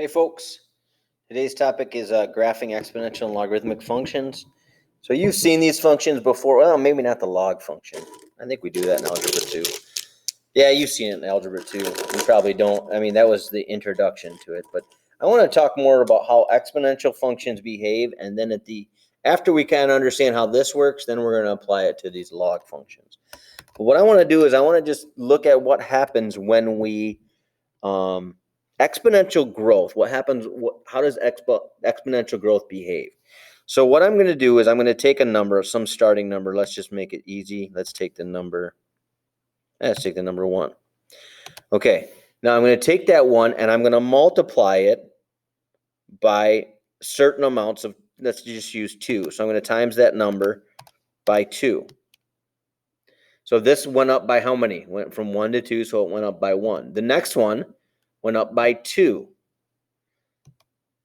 Hey folks, today's topic is graphing exponential and logarithmic functions. So you've seen these functions before. Well, maybe not the log function. I think we do that in Algebra 2. Yeah, you've seen it in Algebra 2. You probably don't. I mean, that was the introduction to it. But I want to talk more about how exponential functions behave, and then after we kind of understand how this works, then we're going to apply it to these log functions. But what I want to do is I want to just look at what happens when we exponential growth. What happens? How does exponential growth behave? So what I'm going to do is I'm going to take a number, some starting number. Let's just make it easy. Let's take the number 1. Okay, now I'm going to take that 1 and I'm going to multiply it by certain amounts of, let's just use 2. So I'm going to times that number by 2. So this went up by how many? Went from 1 to 2, so it went up by 1. The next one went up by 2.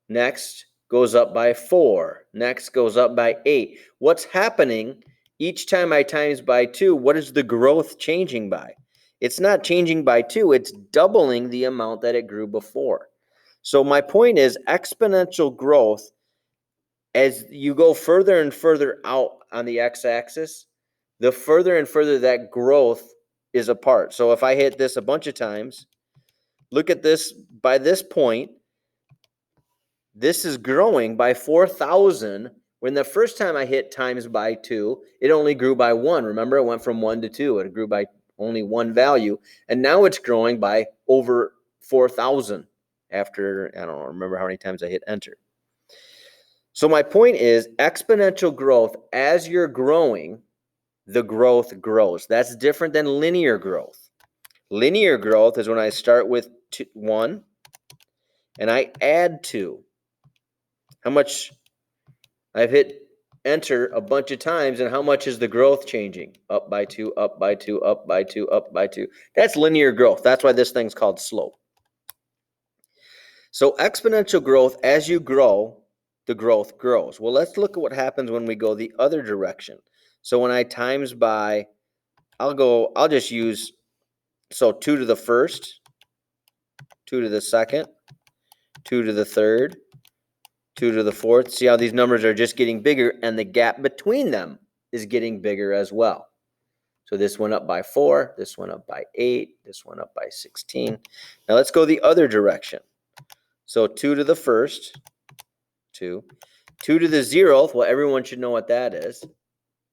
Next goes up by 4. Next goes up by 8. What's happening each time I times by 2? What is the growth changing by? It's not changing by 2. It's doubling the amount that it grew before. So my point is exponential growth, as you go further and further out on the x-axis, the further and further that growth is apart. So if I hit this a bunch of times, look at this, by this point, this is growing by 4,000. When the first time I hit times by 2, it only grew by 1. Remember, it went from 1 to 2. It grew by only one value. And now it's growing by over 4,000 after, I don't remember how many times I hit enter. So my point is exponential growth, as you're growing, the growth grows. That's different than linear growth. Linear growth is when I start with 1 and I add 2. How much? I've hit enter a bunch of times, and how much is the growth changing? Up by 2, up by 2, up by 2, up by 2. That's linear growth. That's why this thing's called slope. So exponential growth, as you grow, the growth grows. Well, let's look at what happens when we go the other direction. So when I times by, I'll just use, so 2 to the first, 2 to the second, 2 to the third, 2 to the fourth. See how these numbers are just getting bigger, and the gap between them is getting bigger as well. So this went up by 4, this went up by 8, this went up by 16. Now let's go the other direction. So 2 to the first, 2. 2 to the 0th, well, everyone should know what that is,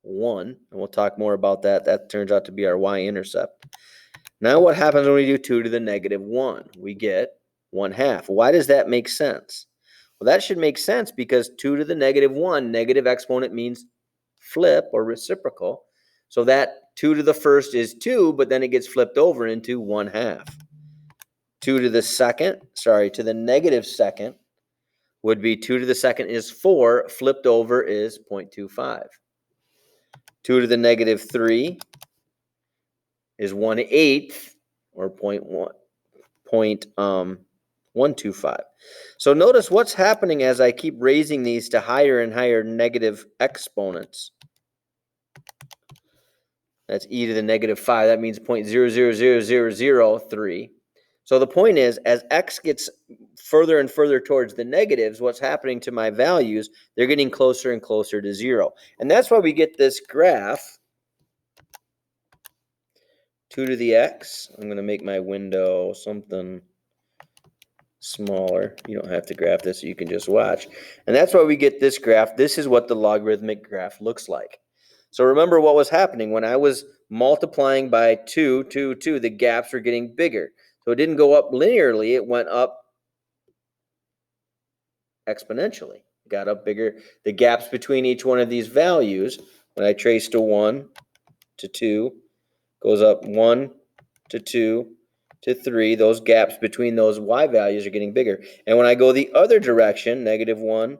1. And we'll talk more about that. That turns out to be our y-intercept. Now what happens when we do 2 to the negative 1? We get 1/2. Why does that make sense? Well, that should make sense because 2 to the negative 1, negative exponent means flip or reciprocal. So that 2 to the first is 2, but then it gets flipped over into 1/2. 2 to the second, to the negative second would be 2 to the second is 4, flipped over is 0.25. 2 to the negative 3 is 1/8 or 0.125. So notice what's happening as I keep raising these to higher and higher negative exponents. That's e to the negative 5. That means 0.000003. So the point is, as x gets further and further towards the negatives, what's happening to my values, they're getting closer and closer to 0. And that's why we get this graph, 2 to the x. I'm going to make my window something smaller. You don't have to graph this, you can just watch. And that's why we get this graph. This is what the logarithmic graph looks like. So remember what was happening when I was multiplying by 2, the gaps were getting bigger. So it didn't go up linearly, it went up exponentially. It got up bigger. The gaps between each one of these values, when I trace to 1 to 2, goes up 1 to 2 to 3. Those gaps between those y values are getting bigger. And when I go the other direction, negative 1,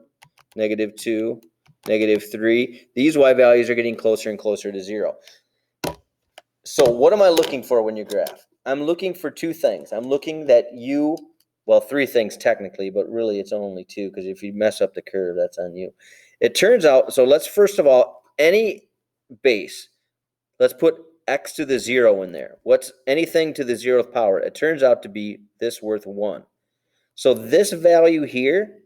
negative 2, negative 3, these y values are getting closer and closer to 0. So what am I looking for when you graph? I'm looking for 2 things. I'm looking that well, 3 things technically, but really it's only 2, because if you mess up the curve, that's on you. It turns out, so let's first of all, any base, let's put x to the 0 in there. What's anything to the 0th power? It turns out to be this worth 1. So this value here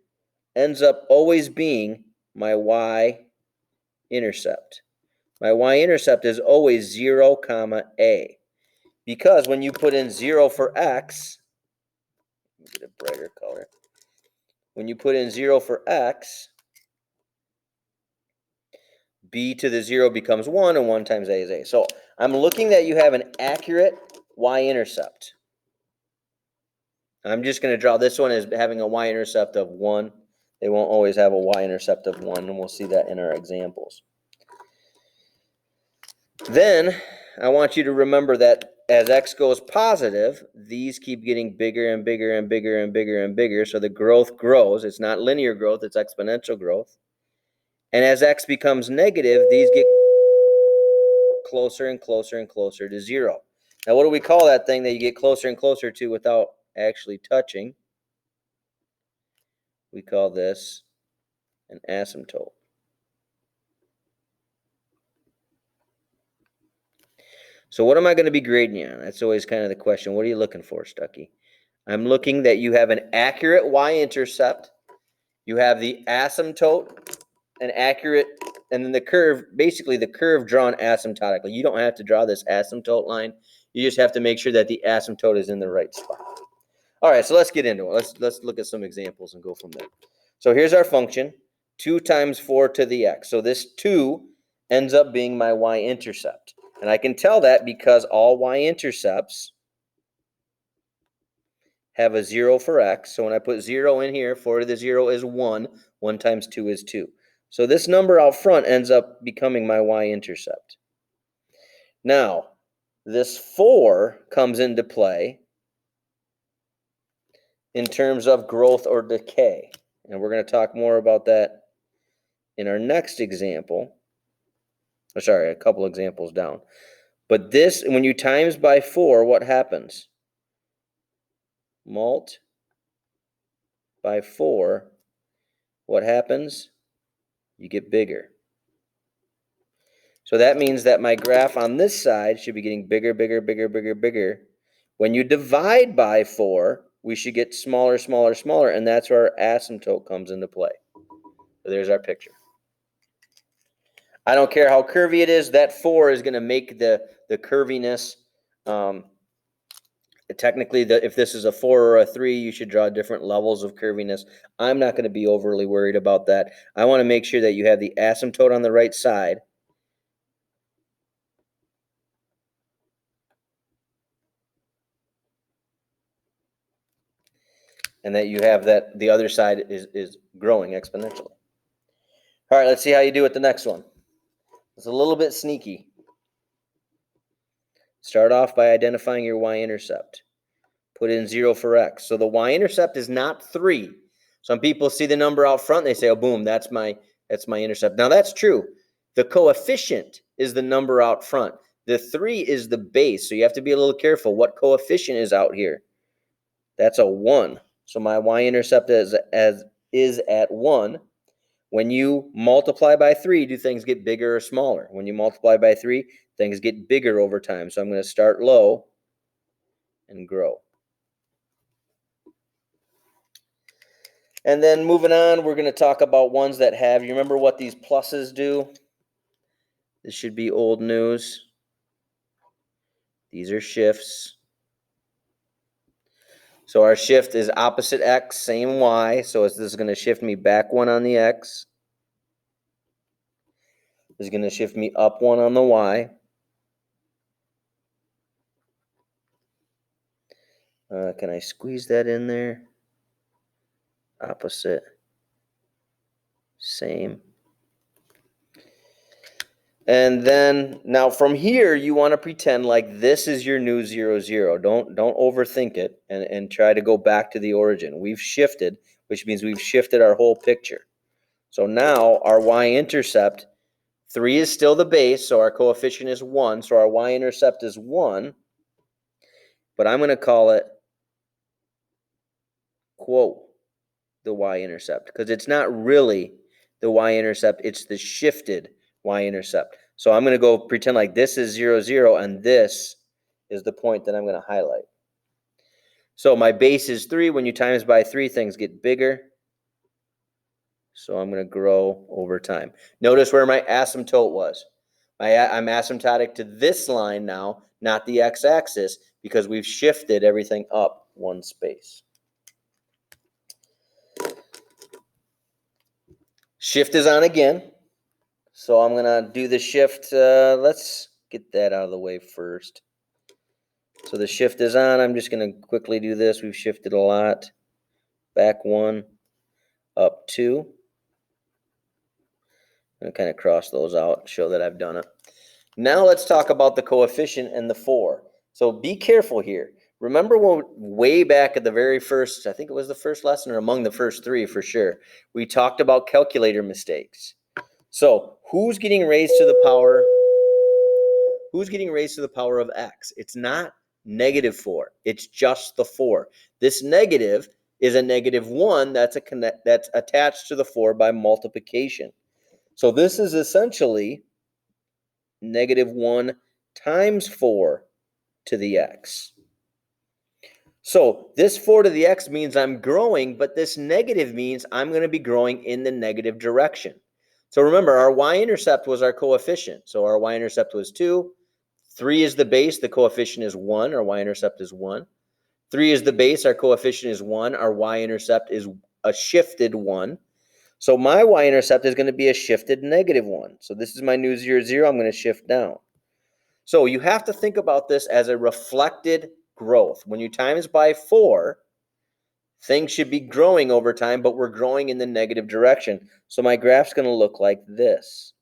ends up always being my y-intercept. My y-intercept is always 0, comma, a. Because when you put in 0 for x, let me get a brighter color. When you put in 0 for x, b to the 0 becomes 1, and 1 times a is a. So I'm looking that you have an accurate y-intercept. I'm just going to draw this one as having a y-intercept of 1. They won't always have a y-intercept of 1, and we'll see that in our examples. Then I want you to remember that as x goes positive, these keep getting bigger and bigger and bigger and bigger and bigger, so the growth grows. It's not linear growth, it's exponential growth. And as x becomes negative, these get closer and closer and closer to 0. Now, what do we call that thing that you get closer and closer to without actually touching? We call this an asymptote. So what am I going to be grading you on? That's always kind of the question. What are you looking for, Stucky? I'm looking that you have an accurate y-intercept. You have the asymptote, an accurate, and then the curve, basically the curve drawn asymptotically. You don't have to draw this asymptote line. You just have to make sure that the asymptote is in the right spot. All right, so let's get into it. Let's look at some examples and go from there. So here's our function, 2 times 4 to the x. So this 2 ends up being my y-intercept. And I can tell that because all y-intercepts have a 0 for x. So when I put 0 in here, 4 to the 0 is 1. 1 times 2 is 2. So this number out front ends up becoming my y-intercept. Now, this 4 comes into play in terms of growth or decay. And we're going to talk more about that in our next example. Or sorry, a couple examples down. But this, when you times by 4, what happens? Mult by 4, what happens? You get bigger. So that means that my graph on this side should be getting bigger, bigger, bigger, bigger, bigger. When you divide by 4, we should get smaller, smaller, smaller, and that's where our asymptote comes into play. So there's our picture. I don't care how curvy it is, that 4 is going to make the curviness. Technically, if this is a 4 or a 3, you should draw different levels of curviness. I'm not going to be overly worried about that. I want to make sure that you have the asymptote on the right side. And that you have that the other side is growing exponentially. All right, let's see how you do with the next one. It's a little bit sneaky. Start off by identifying your y-intercept. Put in 0 for x. So the y-intercept is not 3. Some people see the number out front, they say, oh, boom, that's my intercept. Now, that's true. The coefficient is the number out front. The 3 is the base, so you have to be a little careful. What coefficient is out here? That's a 1. So my y-intercept is at 1. When you multiply by 3, do things get bigger or smaller? When you multiply by 3, things get bigger over time. So I'm going to start low and grow. And then moving on, we're going to talk about ones that have, you remember what these pluses do? This should be old news. These are shifts. So our shift is opposite x, same y. So this is going to shift me back 1 on the x. This is going to shift me up 1 on the y. Can I squeeze that in there? Opposite. Same. And then now from here, you want to pretend like this is your new 0, 0. Don't overthink it and try to go back to the origin. We've shifted, which means we've shifted our whole picture. So now our y-intercept, 3 is still the base, so our coefficient is 1. So our y-intercept is 1. But I'm going to call it, quote, the y-intercept, because it's not really the y-intercept, it's the shifted y-intercept. So I'm going to go pretend like this is 0, 0, and this is the point that I'm going to highlight. So my base is 3. When you times by 3, things get bigger. So I'm going to grow over time. Notice where my asymptote was. I'm asymptotic to this line now, not the x-axis, because we've shifted everything up one space. Shift is on again. So I'm going to do the shift. Let's get that out of the way first. So the shift is on. I'm just going to quickly do this. We've shifted a lot. Back 1, up 2. I'm going to kind of cross those out, show that I've done it. Now let's talk about the coefficient and the 4. So be careful here. Remember when way back at the very first, I think it was the first lesson or among the first 3 for sure, we talked about calculator mistakes. So who's getting raised to the power? Who's getting raised to the power of x? It's not negative 4. It's just the 4. This negative is a negative 1 that's attached to the 4 by multiplication. So this is essentially negative 1 times 4 to the x. So this 4 to the x means I'm growing, but this negative means I'm going to be growing in the negative direction. So remember, our y-intercept was our coefficient. So our y-intercept was 2. 3 is the base. The coefficient is 1. Our y-intercept is 1. 3 is the base. Our coefficient is 1. Our y-intercept is a shifted 1. So my y-intercept is going to be a shifted negative 1. So this is my new 0, 0. I'm going to shift down. So you have to think about this as a reflected growth. When you times by 4, things should be growing over time, but we're growing in the negative direction. So my graph's going to look like this.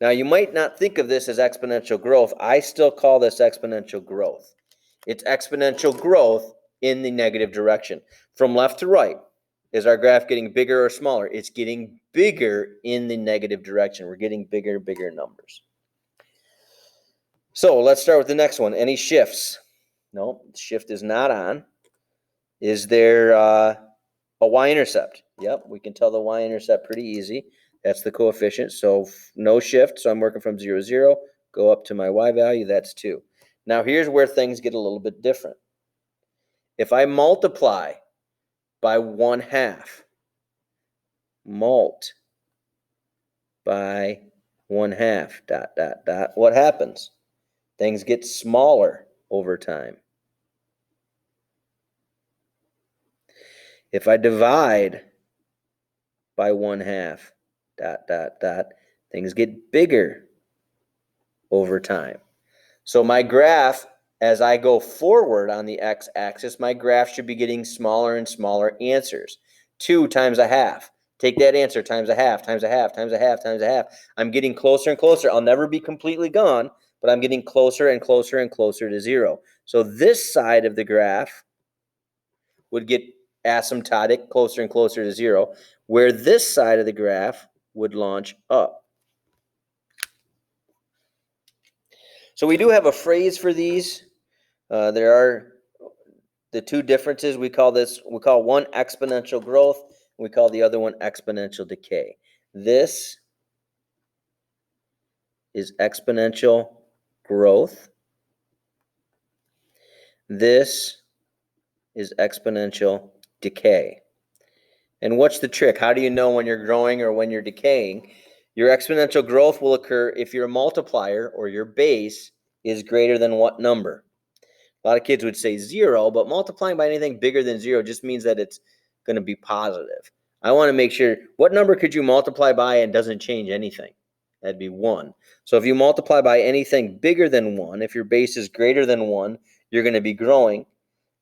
Now, you might not think of this as exponential growth. I still call this exponential growth. It's exponential growth in the negative direction. From left to right, is our graph getting bigger or smaller? It's getting bigger in the negative direction. We're getting bigger, bigger numbers. So let's start with the next one. Any shifts? No, shift is not on. Is there a y-intercept? Yep, we can tell the y-intercept pretty easy. That's the coefficient, so no shift, so I'm working from 0, 0, go up to my y value, that's 2. Now here's where things get a little bit different. If I multiply by 1/2, mult by 1/2, dot, dot, dot, what happens? Things get smaller over time. If I divide by 1/2, dot, dot, dot, things get bigger over time. So my graph, as I go forward on the x-axis, my graph should be getting smaller and smaller answers. 2 times a half. Take that answer times a half, times a half, times a half, times a half. I'm getting closer and closer. I'll never be completely gone, but I'm getting closer and closer and closer to 0. So this side of the graph would get asymptotic, closer and closer to 0, where this side of the graph would launch up. So we do have a phrase for these. There are the two differences. We call one exponential growth, and we call the other one exponential decay. This is exponential growth. This is exponential decay. And what's the trick? How do you know when you're growing or when you're decaying? Your exponential growth will occur if your multiplier or your base is greater than what number? A lot of kids would say 0, but multiplying by anything bigger than 0 just means that it's going to be positive. I want to make sure, what number could you multiply by and doesn't change anything? That'd be 1. So if you multiply by anything bigger than 1, if your base is greater than 1, you're going to be growing.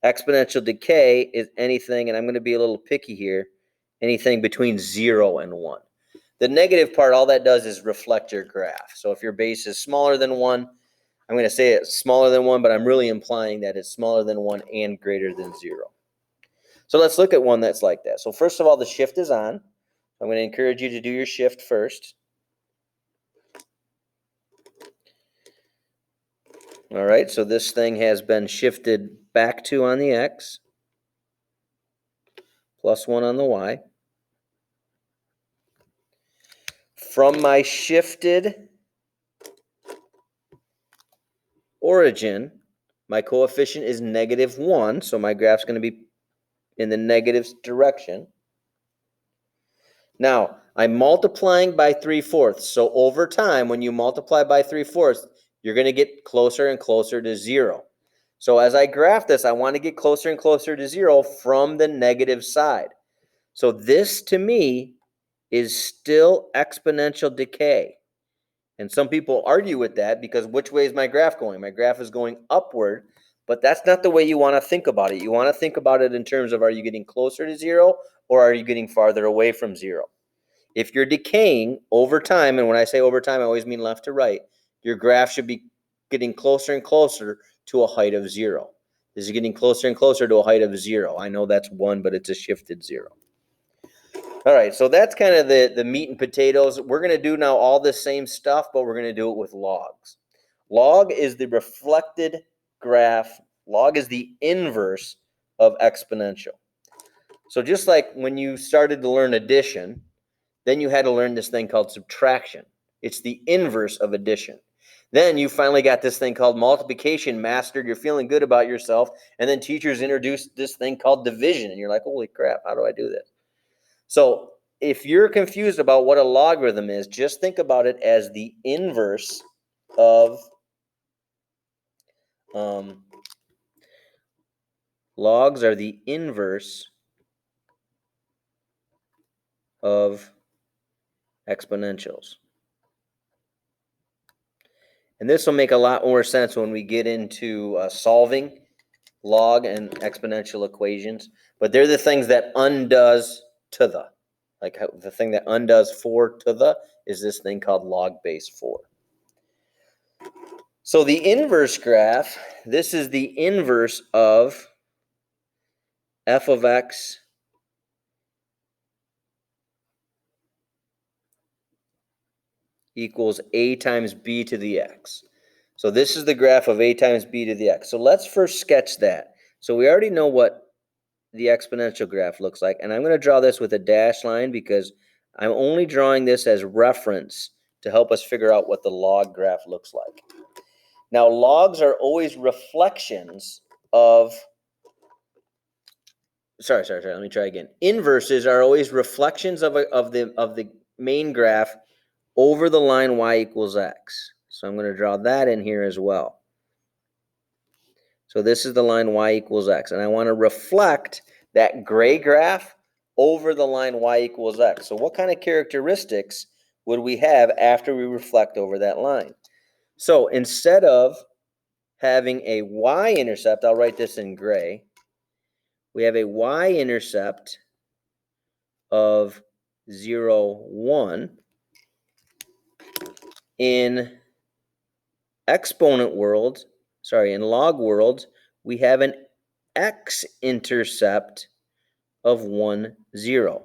Exponential decay is anything, and I'm going to be a little picky here, anything between 0 and 1. The negative part, all that does is reflect your graph. So if your base is smaller than 1, I'm going to say it's smaller than 1, but I'm really implying that it's smaller than 1 and greater than 0. So let's look at one that's like that. So first of all, the shift is on. I'm going to encourage you to do your shift first. All right, so this thing has been shifted back 2 on the x, plus 1 on the y. From my shifted origin, My coefficient is -1, so my graph's going to be in the negative direction. Now, I'm multiplying by 3/4. So over time, when you multiply by 3/4, you're going to get closer and closer to 0. So as I graph this, I want to get closer and closer to 0 from the negative side. So this, to me, is still exponential decay. And some people argue with that because which way is my graph going? My graph is going upward, but that's not the way you want to think about it. You want to think about it in terms of, are you getting closer to 0 or are you getting farther away from 0? If you're decaying over time, and when I say over time, I always mean left to right, your graph should be getting closer and closer to a height of 0. This is getting closer and closer to a height of 0. I know that's 1, but it's a shifted 0. All right, so that's kind of the meat and potatoes. We're going to do now all the same stuff, but we're going to do it with logs. Log is the reflected graph. Log is the inverse of exponential. So just like when you started to learn addition, then you had to learn this thing called subtraction. It's the inverse of addition. Then you finally got this thing called multiplication mastered. You're feeling good about yourself. And then teachers introduced this thing called division. And you're like, holy crap, how do I do this? So if you're confused about what a logarithm is, just think about it as the inverse of logs are the inverse of exponentials. And this will make a lot more sense when we get into solving log and exponential equations. But they're the things that undoes to the. Like the thing that undoes 4 to the is this thing called log base 4. So the inverse graph, this is the inverse of f of x equals a times b to the x. So this is the graph of a times b to the x. So let's first sketch that. So we already know what the exponential graph looks like. And I'm going to draw this with a dashed line because I'm only drawing this as reference to help us figure out what the log graph looks like. Now, logs are always reflections of, sorry, let me try again. Inverses are always reflections of the main graph over the line y equals x. So I'm going to draw that in here as well. So this is the line y equals x, and I want to reflect that gray graph over the line y equals x. So what kind of characteristics would we have after we reflect over that line? So instead of having a y-intercept, I'll write this in gray, we have a y-intercept of 0, 1. In exponent world, in log world, we have an x-intercept of 1, 0.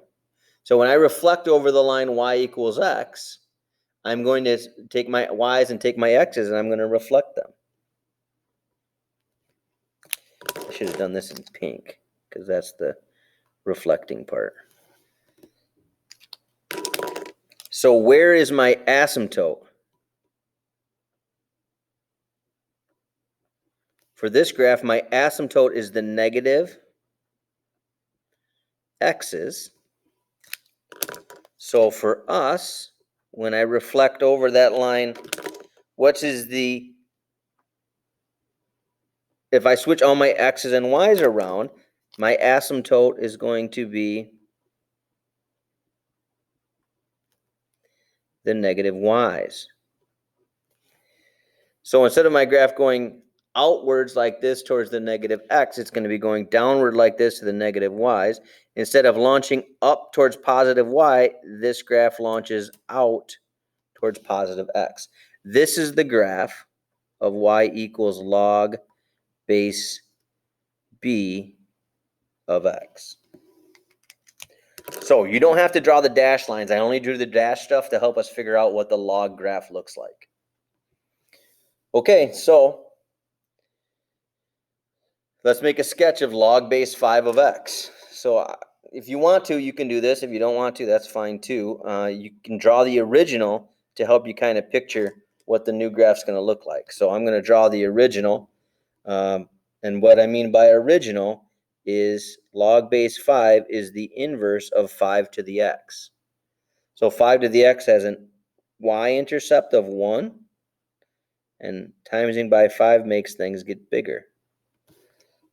So when I reflect over the line y equals x, I'm going to take my y's and take my x's, and I'm going to reflect them. I should have done this in pink, because that's the reflecting part. So where is my asymptote? For this graph, my asymptote is the negative x's. So for us, when I reflect over that line, if I switch all my x's and y's around, my asymptote is going to be the negative y's. So instead of my graph going outwards like this towards the negative x, it's going to be going downward like this to the negative y's. Instead of launching up towards positive y, this graph launches out towards positive x. This is the graph of y equals log base b of x. So you don't have to draw the dashed lines. I only drew the dash stuff to help us figure out what the log graph looks like. Okay, so let's make a sketch of log base 5 of x. So if you want to, you can do this. If you don't want to, that's fine too. You can draw the original to help you kind of picture what the new graph's going to look like. So I'm going to draw the original. And what I mean by original is log base 5 is the inverse of 5 to the x. So 5 to the x has an y-intercept of 1, and timesing by 5 makes things get bigger.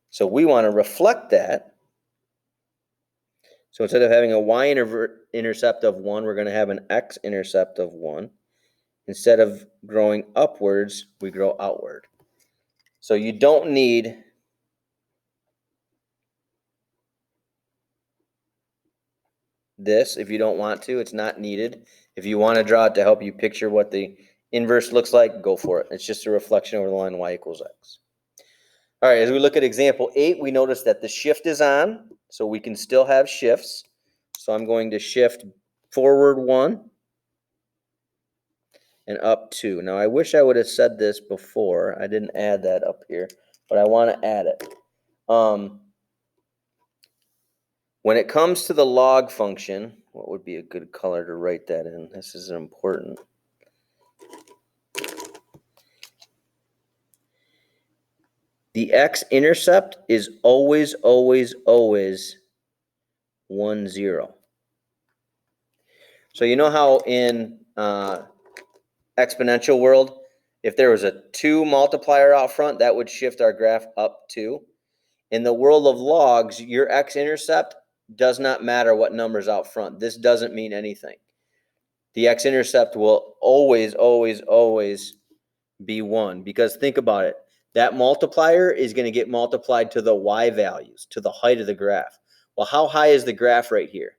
So we want to reflect that. So instead of having a y-intercept of 1, we're going to have an x-intercept of 1. Instead of growing upwards, we grow outward. So you don't need this if you don't want to. It's not needed. If you want to draw it to help you picture what the inverse looks like, go for it. It's just a reflection over the line y equals x. All right, as we look at example 8, we notice that the shift is on, so we can still have shifts. So I'm going to shift forward 1 and up 2. Now, I wish I would have said this before. I didn't add that up here, but I want to add it. When it comes to the log function, what would be a good color to write that in? This is important. The x-intercept is always, always, always 1, 0. So you know how in exponential world, if there was a 2 multiplier out front, that would shift our graph up 2. In the world of logs, your x-intercept does not matter what number's out front. This doesn't mean anything. The x-intercept will always, always, always be 1, because think about it. That multiplier is going to get multiplied to the y values, to the height of the graph. Well, how high is the graph right here?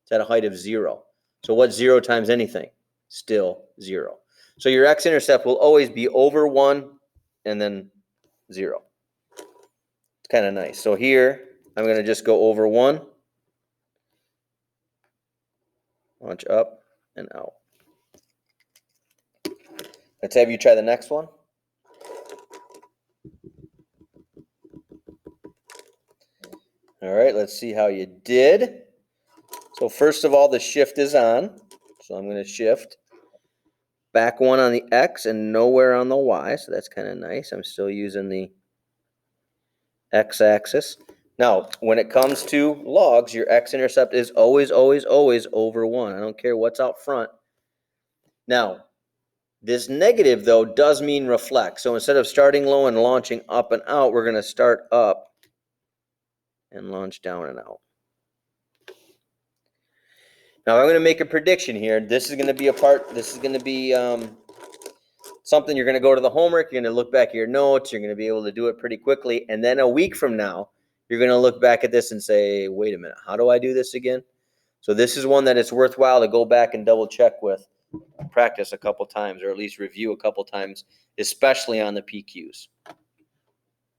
It's at a height of 0. So what's 0 times anything? Still 0. So your x-intercept will always be over 1 and then 0. It's kind of nice. So here, I'm going to just go over 1, launch up and out. Let's have you try the next one. All right, let's see how you did. So first of all, the shift is on. So I'm going to shift back 1 on the x and nowhere on the y. So that's kind of nice. I'm still using the x-axis. Now, when it comes to logs, your x-intercept is always, always, always over 1. I don't care what's out front. Now, this negative, though, does mean reflect. So instead of starting low and launching up and out, we're going to start up and launch down and out. Now, I'm going to make a prediction here. This is going to be something you're going to go to the homework, you're going to look back at your notes, you're going to be able to do it pretty quickly, and then a week from now, you're going to look back at this and say, wait a minute, how do I do this again? So this is one that it's worthwhile to go back and double check with, practice a couple times, or at least review a couple times, especially on the PQs.